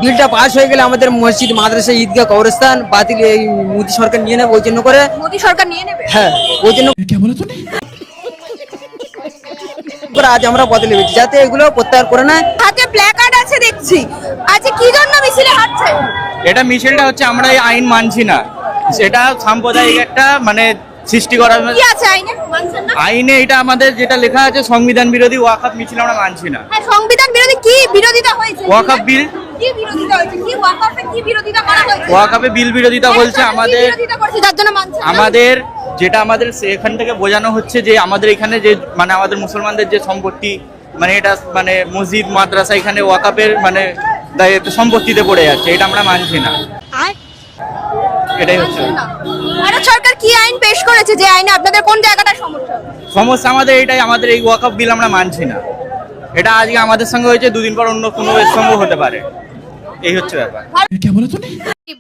বিলটা পাস হয়ে গেলে আমাদের মসজিদ, মাদ্রাসা, ঈদগাহ, কবরস্থান বাতিল এই মোদী সরকার নিয়ে নেবে। ওই জন্য করে মোদী সরকার নিয়ে নেবে। হ্যাঁ, ওই জন্য আজ আমরা বদলে গেছি যাতে এগুলো প্রত্যাহার করে নেয়। হাতে প্ল্যাকার্ড আছে দেখছি, আজকে কি জন্য মিছিলে হাঁটছে? এটা মিছিলটা হচ্ছে আমরা এই আইন মানছি না, সেটা সাম্প্রদায়িক একটা মানে সৃষ্টি করা। কি আছে আইনে? মানছেন না? আইনে এটা আমাদের যেটা লেখা আছে সংবিধান বিরোধী ওয়াকফ মিছিল আমরা মানছি না। হ্যাঁ, সংবিধান বিরোধী কি বিরোধিতা হয়েছে? ওয়াকফ বিল কি বিরোধিতা হয়েছে? কি ওয়াকফে কি বিরোধিতা করা হয়েছে? ওয়াকফে বিল বিরোধিতা বলছে আমাদের, বিরোধিতা করছে যার জন্য মানছেন না? আমাদের যেটা আমাদের এখান থেকে বোঝানো হচ্ছে যে আমাদের এখানে যে মানে আমাদের মুসলমানদের যে সম্পত্তি মানে এটা মানে মসজিদ, মাদ্রাসা এখানে ওয়াকফের মানে সম্পত্তিতে পড়ে যাচ্ছে, এটা আমরা মানছি না। এটাই হচ্ছে ভারত সরকার কি আইন পেশ করেছে যে আইনে আপনাদের কোন জায়গাটা সমস্যা? সমস্যা আমাদের এটাই, আমাদের এই ওয়াকফ বিল আমরা মানছি না। এটা আজকে আমাদের সঙ্গে হয়েছে, দুদিন পর অন্য কোনো এর সঙ্গে হতে পারে, এই হচ্ছে ব্যাপার।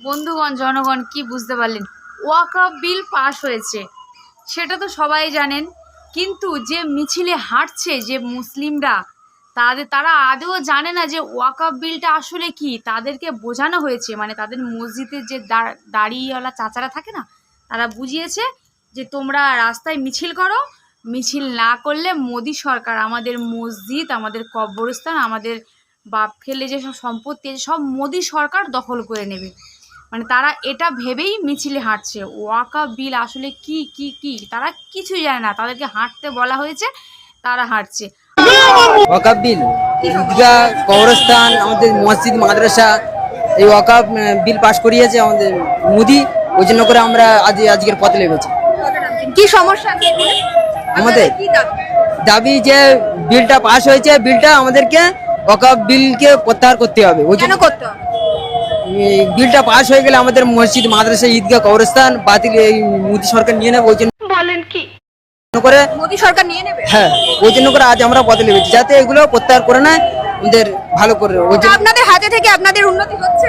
বন্ধুগণ, জনগণ কি বুঝতে পারলেন? ওয়াকফ বিল পাশ হয়েছে সেটা তো সবাই জানেন, কিন্তু যে মিছিলে হাঁটছে যে মুসলিমরা তারা আদৌ জানে না যে ওয়াকফ বিলটা আসলে কি। তাদেরকে বোঝানো হয়েছে, মানে তাদের মসজিদের যে দাড়িওয়ালা চাচারা থাকে না, তারা বুঝিয়েছে যে তোমরা রাস্তায় মিছিল করো, মিছিল না করলে মোদী সরকার আমাদের মসজিদ, আমাদের কবরস্থান, আমাদের বাপ ফেলে যেসব সম্পত্তি আছে সব মোদী সরকার দখল করে নেবে। মানে তারা এটা ভেবেই মিছিলে হাঁটছে। ওয়াকফ বিল আসলে কি কি কি তারা কিছুই জানে না, তাদেরকে হাঁটতে বলা হয়েছে, তারা হাঁটছে। ওয়াকফ বিল, ঈদগাহ, কবরস্থান, আমাদের মসজিদ, মাদ্রাসা, এই ওয়াকফ বিল পাস করিয়েছে আমাদের মোদী। ওই জন্য করে আমরা আজকের পথে লেগেছি। কি সমস্যা আমাদের দাবি যে বিলটা পাস হয়েছে, বিলটা আমাদেরকে ওয়াকফ বিলকে প্রত্যাহার করতে হবে। ওই জন্য করতে হবে বিলটা পাস হয়ে গেলে আমাদের মসজিদ, মাদ্রাসা, ঈদগাহ, কবরস্থান বাতিল এই মোদী সরকার নিয়ে নেবে। ওই জন্য বলেন কি করে মোদী সরকার নিয়ে নেবে। হ্যাঁ, ওই জন্য করে আজ আমরা বদলে গেছি যাতে এগুলো প্রত্যাহার করে নেয়, আমাদের ভালো করে। আপনাদের হাতে থেকে আপনাদের উন্নতি হচ্ছে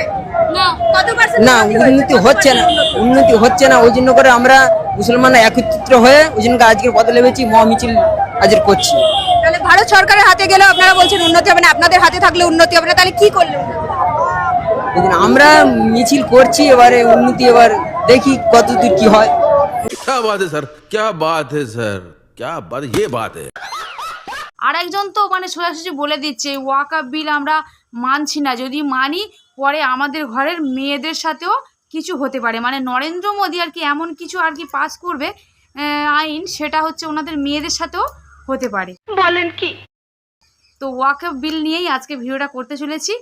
না? কত পার্সেন্ট? না, উন্নতি হচ্ছে না, উন্নতি হচ্ছে না। ওই জন্য করে আমরা মুসলমানরা একত্রিত হয়ে ওই জন্য আজকের বদলে গেছি, মহামিছিল আজকের করছি। তাহলে ভারত সরকারের হাতে গেলে আপনারা বলছেন উন্নতি হবে না, আপনাদের হাতে থাকলে উন্নতি হবে না, তাহলে কি করলেন? আমরা মিছিল করছি, এবারে উন্নতি এবার দেখি কতদূর কি হয়। क्या बात है सर, क्या बात है सर, क्या बात, ये बात है। আর একজন তো মানে সোজাসুজি বলে দিচ্ছে ওয়াকফ বিল আমরা মানছি না, যদি মানি পরে আমাদের ঘরের মেয়েদের সাথেও কিছু হতে পারে। মানে নরেন্দ্র মোদী আর কি এমন কিছু আর কি পাস করবে আইন, সেটা হচ্ছে ওনাদের মেয়েদের সাথেও হতে পারে। বলেন কি? তো ওয়াকফ বিল নিয়েই আজকে ভিডিওটা করতে চলেছি,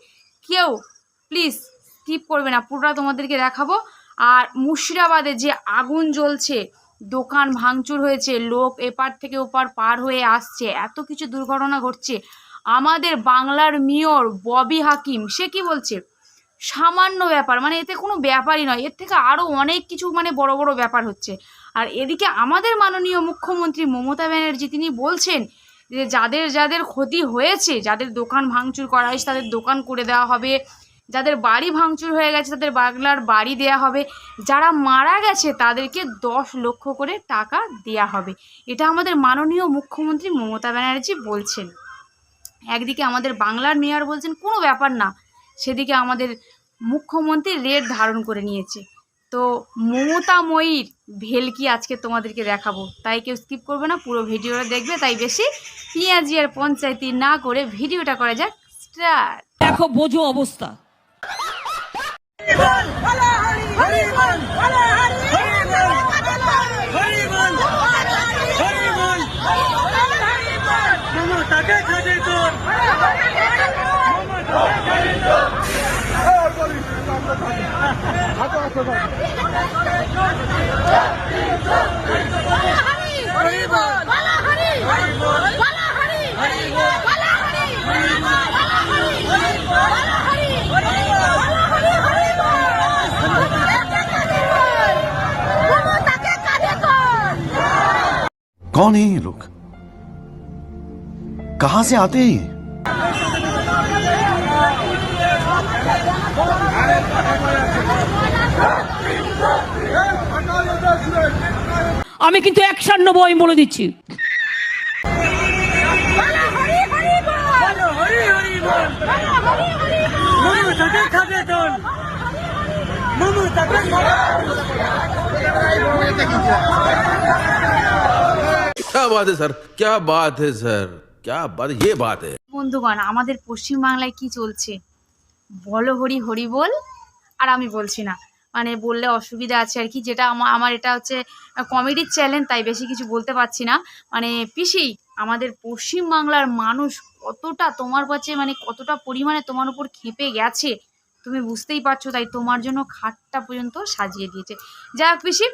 কেউ প্লিজ স্কিপ করবে না, পুরোটা তোমাদেরকে দেখাবো। আর মুর্শিদাবাদে যে আগুন জ্বলছে, দোকান ভাঙচুর হয়েছে, লোক এপার থেকে ওপার পার হয়ে আসছে, এত কিছু দুর্ঘটনা ঘটছে, আমাদের বাংলার মেয়র ববি হাকিম সে কি বলছে, সামান্য ব্যাপার, মানে এতে কোনো ব্যাপারই নয়, এর থেকে আরও অনেক কিছু মানে বড় বড় ব্যাপার হচ্ছে। আর এদিকে আমাদের মাননীয় মুখ্যমন্ত্রী মমতা ব্যানার্জি তিনি বলছেন যে যাদের যাদের ক্ষতি হয়েছে, যাদের দোকান ভাঙচুর করা হয়েছে তাদের দোকান করে দেওয়া হবে, যাদের বাড়ি ভাঙচুর হয়ে গেছে তাদের বাংলার বাড়ি দেয়া হবে, যারা মারা গেছে তাদেরকে 10 লক্ষ করে টাকা দেয়া হবে। এটা আমাদের মাননীয় মুখ্যমন্ত্রী মমতা ব্যানার্জি বলছেন। একদিকে আমাদের বাংলার মেয়র বলছেন কোনো ব্যাপার না, সেদিকে আমাদের মুখ্যমন্ত্রী রেড ধারণ করে নিয়েছে। তো মমতাময়ীর ভেলকি আজকে তোমাদেরকে দেখাবো, তাই কেউ স্কিপ করবে না, পুরো ভিডিওটা দেখবে। তাই বেশি পেঁয়াজি আর পঞ্চায়েতি না করে ভিডিওটা করা যাক স্টার্ট। দেখো বোঝো অবস্থা। कौन है ये लोग, कहां से आते हैं? আমি কিন্তু 1 আমি বলে দিচ্ছি। হরি হরি বল, হরি হরি বল, क्या बात है सर, क्या बात है सर, क्या बात, ये बात है। বন্ধুগণ, আমাদের পশ্চিমবাংলায় কি চলছে বলো, হরি হরি বল। আর আমি বলছি না, মানে বললে অসুবিধা আছে আর কি, যেটা আমার এটা হচ্ছে কমেডির চ্যানেল, তাই বেশি কিছু বলতে পারছি না। মানে পিসি, আমাদের পশ্চিমবাংলার মানুষ কতটা তোমার কাছে, মানে কতটা পরিমাণে তোমার উপর ক্ষেপে গেছে তুমি বুঝতেই পারছো, তাই তোমার জন্য খাটটা পর্যন্ত সাজিয়ে দিয়েছে। যাই হোক পিসি,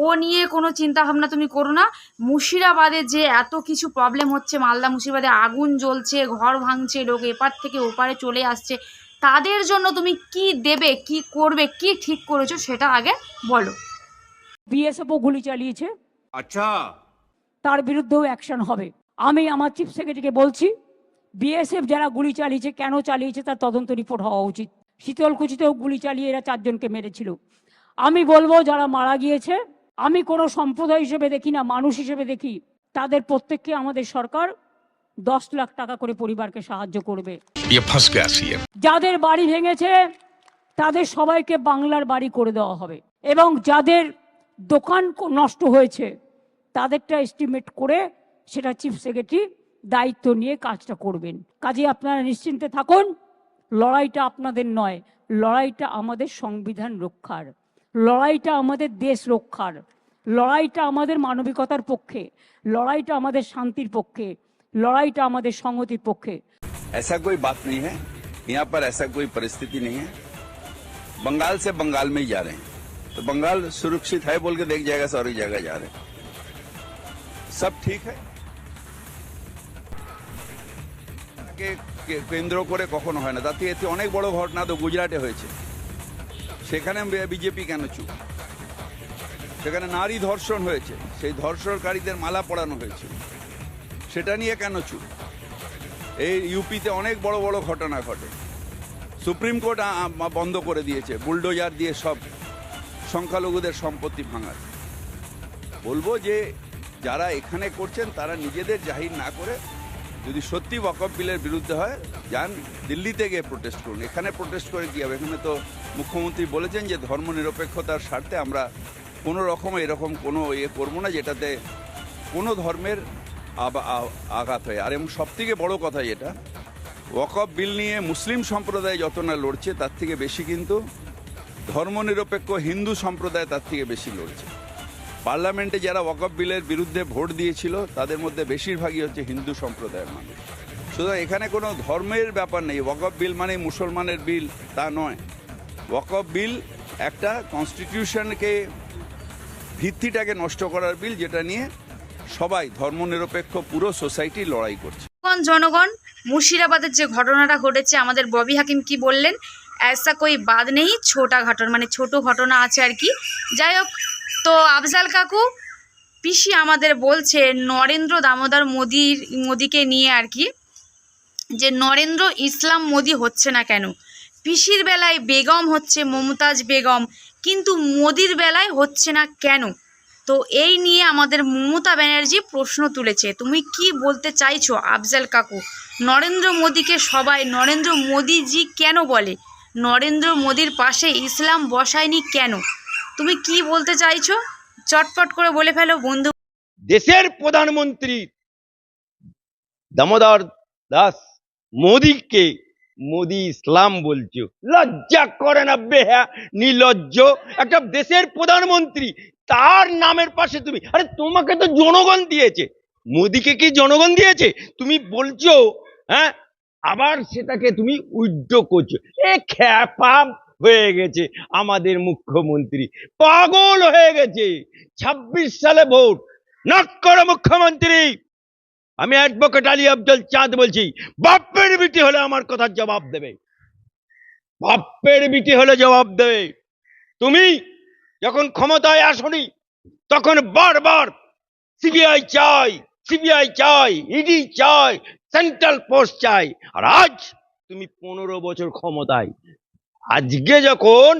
ও নিয়ে কোনো চিন্তা ভাবনা তুমি করো না। মুর্শিদাবাদে যে এত কিছু প্রবলেম হচ্ছে, মালদা মুর্শিদাবাদে আগুন জ্বলছে, ঘর ভাঙছে, লোক এপার থেকে ওপারে চলে আসছে, তাদের জন্য তুমি কি দেবে, কি করবে, কি ঠিক করেছো সেটা আগে বলো। বিএসএফও গুলি চালিয়েছে, अच्छा তার বিরুদ্ধেও অ্যাকশন হবে। আমি আমার চিফ সেক্রেটারিকে বলছি, বিএসএফ যারা গুলি চালিয়েছে, কেন চালিয়েছে তার তদন্ত রিপোর্ট হওয়া উচিত। শীতলকুচিতেও গুলি চালিয়ে এরা 4 জনকে মেরেছিল। আমি বলবো যারা মারা গিয়েছে, আমি কোনো সম্প্রদায় হিসেবে দেখি না, মানুষ হিসেবে দেখি, তাদের প্রত্যেককে আমাদের সরকার 10 লাখ টাকা করে পরিবারকে সাহায্য করবে। যাদের বাড়ি ভেঙেছে তাদের সবাইকে বাংলার বাড়ি করে দেওয়া হবে, এবং যাদের দোকান নষ্ট হয়েছে তাদেরটা এস্টিমেট করে সেটা চিফ সেক্রেটারি দায়িত্ব নিয়ে কাজটা করবেন। কাজে আপনারা নিশ্চিন্তে থাকুন, লড়াইটা আপনাদের নয়, লড়াইটা আমাদের সংবিধান রক্ষার, লড়াইটা আমাদের দেশ রক্ষার, লড়াইটা আমাদের মানবিকতার পক্ষে, লড়াইটা আমাদের শান্তির পক্ষে, লড়াইটা আমাদের সংহতির পক্ষে। ऐसा कोई बात नहीं है, यहाँ पर ऐसा कोई परिस्थिति नहीं है। बंगाल से बंगाल में ही जा रहे हैं, तो बंगाल सुरक्षित है बोल के देख जाएगा, सारी जगह जा रहे हैं, सब ठीक है। কেন্দ্র করে কখনো হয় না, তাতে এতে অনেক বড় ঘটনা তো গুজরাটে হয়েছে, সেখানে বিজেপি কেন চুপ? সেখানে নারী ধর্ষণ হয়েছে, সেই ধর্ষণকারীদের মালা পরানো হয়েছে, সেটা নিয়ে কেন চুপ? এই ইউপিতে অনেক বড় বড় ঘটনা ঘটে, সুপ্রিম কোর্ট বন্ধ করে দিয়েছে বুলডোজার দিয়ে সব সংখ্যালঘুদের সম্পত্তি ভাঙার। বলবো যে যারা এখানে করছেন তারা নিজেদের জাহির না করে, যদি সত্যি ওয়াকফ বিলের বিরুদ্ধে হয়, যান দিল্লিতে গিয়ে প্রোটেস্ট করুন। এখানে প্রোটেস্ট করে কী হবে? এখানে তো মুখ্যমন্ত্রী বলেছেন যে ধর্ম নিরপেক্ষতার স্বার্থে আমরা কোনো রকম এরকম কোনো করবো না যেটাতে কোনো ধর্মের আঘাত হয়। আর এবং সবথেকে বড় কথা যেটা, ওয়াকফ বিল নিয়ে মুসলিম সম্প্রদায় যত না লড়ছে, তার থেকে বেশি কিন্তু ধর্মনিরপেক্ষ হিন্দু সম্প্রদায় তার থেকে বেশি লড়ছে। পার্লামেন্টে যারা ওয়াকফ বিলের বিরুদ্ধে ভোট দিয়েছিল তাদের মধ্যে বেশিরভাগই হচ্ছে হিন্দু সম্প্রদায়ের মানুষ। সুতরাং এখানে কোনো ধর্মের ব্যাপার নেই। ওয়াকফ বিল মানে মুসলমানের বিল তা নয়। ওয়াকফ বিল একটা কনস্টিটিউশনকে, ভিত্তিটাকে নষ্ট করার বিল, যেটা নিয়ে সবাই ধর্মনিরপেক্ষ পুরো সোসাইটি লড়াই করছে। জনগণ, মুর্শিদাবাদের যে ঘটনাটা ঘটেছে, আমাদের ববি হাকিম কি বললেন, ऐसा कोई बात নেই, ছোটা ঘটনা, মানে ছোট ঘটনা আছে আর কি। যাই হোক, তো আফজাল কাকু পিসি আমাদের বলছে নরেন্দ্র দামোদর মোদিকে নিয়ে আর কি, যে নরেন্দ্র ইসলাম মোদি হচ্ছে না কেন। পিসির বেলায় বেগম হচ্ছে মমতাজ বেগম, কিন্তু মোদির বেলায় হচ্ছে না কেন? তো এই নিয়ে আমাদের মমতা ব্যানার্জি প্রশ্ন তুলেছে। তুমি কি বলতে চাইছো আফজাল কাকু? নরেন্দ্র মোদিকে সবাই নরেন্দ্র মোদিজি কেন বলে? নরেন্দ্র মোদির পাশে ইসলাম বসায়নি কেন? তুমি কি বলতে চাইছো? চটপট করে বলে ফেলো বন্ধু। দেশের প্রধানমন্ত্রী দামোদর দাস মোদিকে মোদি ইসলাম বলছো, লজ্জা করে না? বেহা নির্লজ্জ একটা দেশের প্রধানমন্ত্রী, তার নামের পাশে তুমি, আরে তোমাকে তো জনগণ দিয়েছে, মোদিকে কি জনগণ দিয়েছে? তুমি বলছো হ্যাঁ, আবার সেটাকে তুমি উইথড্র করছো। এ খ্যাপা হয়ে গেছে আমাদের মুখ্যমন্ত্রী, পাগল হয়ে গেছে। 26 সালে ভোট নক করো মুখ্যমন্ত্রী। আমি অ্যাডভোকেট আলী আফজল চাঁদ বলছি, বাপ্পের বিটি হলে আমার কথার জবাব দেবে, বাপ্পের বিটি হলে জবাব দেবে। তুমি যখন ক্ষমতায় আসনি তখন বারবার সিবিআই চাই, সিবিআই চাই, ইডি চাই, সেন্ট্রাল পোস্ট চাই। আর আজ তুমি 15 বছর ক্ষমতায়, আজকে যখন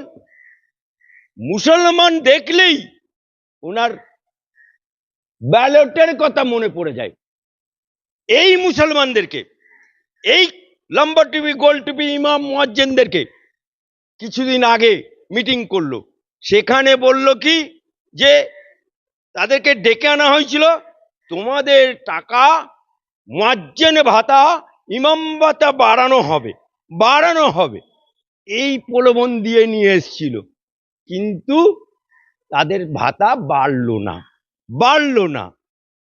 মুসলমান দেখলেই ওনার ব্যালটের কথা মনে পড়ে যায়, এই মুসলমানদেরকে, এই লম্বা টুপি গোল টুপি ইমাম মুয়াজ্জিনদেরকে কিছুদিন আগে মিটিং করলো, সেখানে বলল কি যে তাদেরকে ডেকে আনা হয়েছিল, তোমাদের টাকা মুয়াজ্জিন ভাতা ইমাম ভাতা বাড়ানো হবে এই প্রলোভন দিয়ে নিয়ে এসেছিল। কিন্তু তাদের ভাতা বাড়লো না।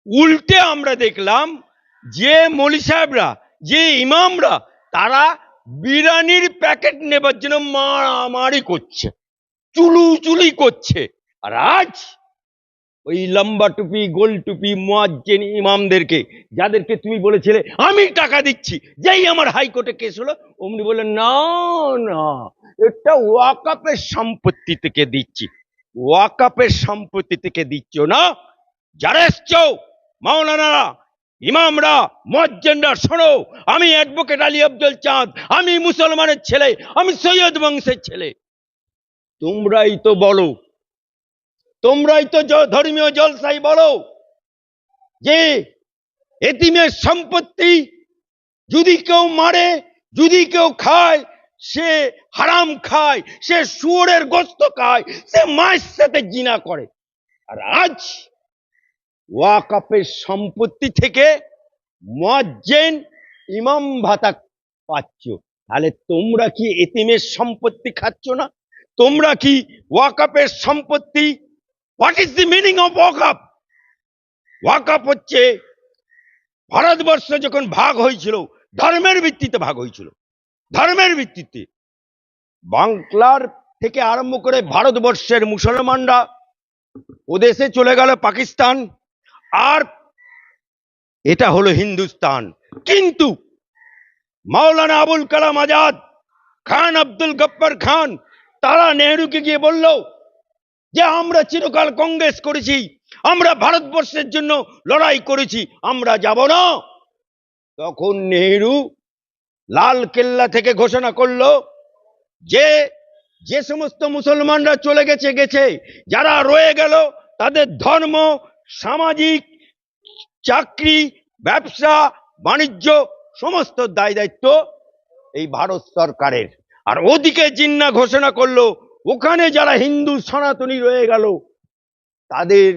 উল্টে আমরা দেখলাম যে মৌলী সাহেবরা, যে ইমামরা, তারা বিরিয়ানির প্যাকেট নেবার জন্য মারামারি করছে, চুলুচুলি করছে। আর আজ ওই লম্বা টুপি গোল টুপি মুয়াজ্জিন ইমামদেরকে, যাদেরকে তুমি বলেছিলে আমি টাকা দিচ্ছি, যেই আমার হাইকোর্টে কেস হলো অমনি বলে না এটা ওয়াকাফের সম্পত্তি থেকে দিচ্ছি। ওয়াকাফের সম্পত্তি থেকে দিচ্ছ না, যারা এসছো মাওলানারা, ইমামরা, মুয়াজ্জিনরা, শোনো, আমি অ্যাডভোকেট আলী আব্দুল চাঁদ, আমি মুসলমানের ছেলে, আমি সৈয়দ বংশের ছেলে। তোমরাই তো বলো, তোমরাই তো ধর্মীয় জলসাই বলো যে এতিমের সম্পত্তি যদি কেউ মারে, যদি কেউ খায়, সে হারাম খায়, সে শুয়োরের গোশত খায়, সে মায়ের সাথে জিনা করে। আর আজ ওয়াকাফের সম্পত্তি থেকে মুয়াজ্জিন ইমাম ভাতা পাচ্ছ, তাহলে তোমরা কি এতিমের সম্পত্তি খাচ্ছ না? তোমরা কি ওয়াকাফের সম্পত্তি? What is the meaning of ওয়াকাফ? ওয়াকাফ হচ্ছে ভারতবর্ষ যখন ভাগ হয়েছিল, ধর্মের ভিত্তিতে ভাগ হয়েছিল। ধর্মের ভিত্তিতে বাংলার থেকে আরম্ভ করে ভারতবর্ষের মুসলমানরা ওদেশে চলে গেল পাকিস্তান, আর এটা হলো হিন্দুস্তান। কিন্তু মাওলানা আবুল কালাম আজাদ, খান আব্দুল গফ্ফর খান, তারা নেহরুকে গিয়ে বলল যে আমরা চিরকাল কংগ্রেস করেছি, আমরা ভারতবর্ষের জন্য লড়াই করেছি, আমরা যাব না। তখন নেহরু লাল কেল্লা থেকে ঘোষণা করলো যে যে সমস্ত মুসলমানরা চলে গেছে, যারা রয়ে গেল তাদের ধর্ম, সামাজিক, চাকরি, ব্যবসা বাণিজ্য সমস্ত দায় দায়িত্ব এই ভারত সরকারের। আর ওদিকে জিন্না ঘোষণা করলো ওখানে যারা হিন্দু সনাতনী রয়ে গেল তাদের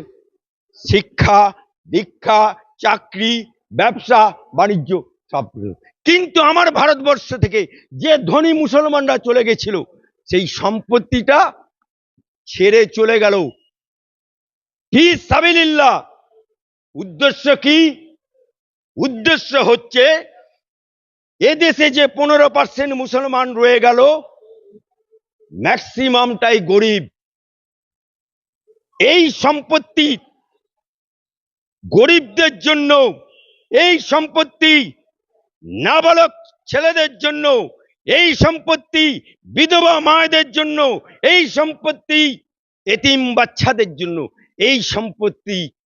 শিক্ষা দীক্ষা, চাকরি, ব্যবসা বাণিজ্য সব। কিন্তু আমার ভারতবর্ষ থেকে যে ধনী মুসলমানরা চলে গেছিল, সেই সম্পত্তিটা ছেড়ে চলে গেল ফি সাবিলিল্লাহ। উদ্দেশ্য কি? উদ্দেশ্য হচ্ছে এদেশে যে 15% মুসলমান রয়ে গেল, ম্যাক্সিমামটাই গরিব। এই সম্পত্তি গরিবদের জন্য, এই সম্পত্তি নাবালক ছেলেদের জন্য, এই সম্পত্তি বিধবা মায়েদের জন্য, এই সম্পত্তি এতিম বাচ্চাদের জন্য, এই সম্পত্তি